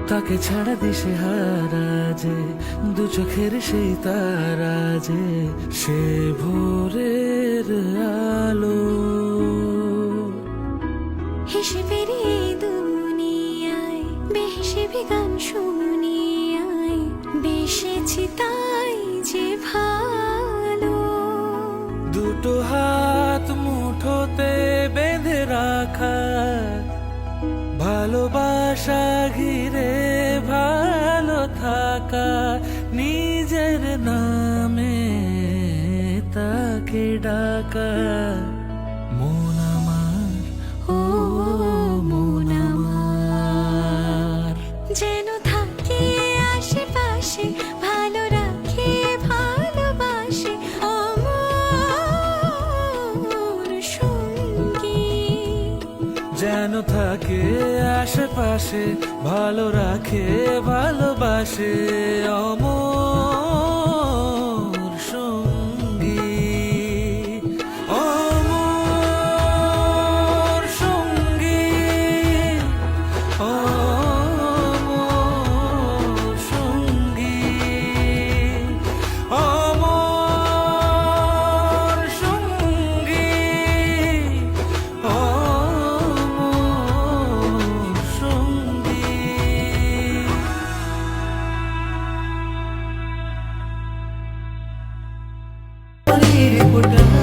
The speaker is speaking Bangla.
তাকে ছাড়া দিশে হারা যে, দু চোখের সেই তারা যে, সে ভোরের আলো। হিসেবের এই দুনিয়ায় বেহিসেবি গান শুনি আয়, বেসেছি তাই যে ভালো। দুটো হাত মুঠোতে বেঁধে রাখা, ভালোবাসা ঘিরে ভালো থাকা, নিজের নামে তাকে ডাকা। মন আমার, ও মন আমার, যেন থাকে আশেপাশে, ভালো রাখে ভালোবাসে আমার সঙ্গী। যেন থাকে আশেপাশে, ভালো রাখে ভালোবাসে অমর সঙ্গী। অমর সঙ্গী, অমর সঙ্গী, অমর সঙ্গী, অমর সঙ্গী। রিপোর্টার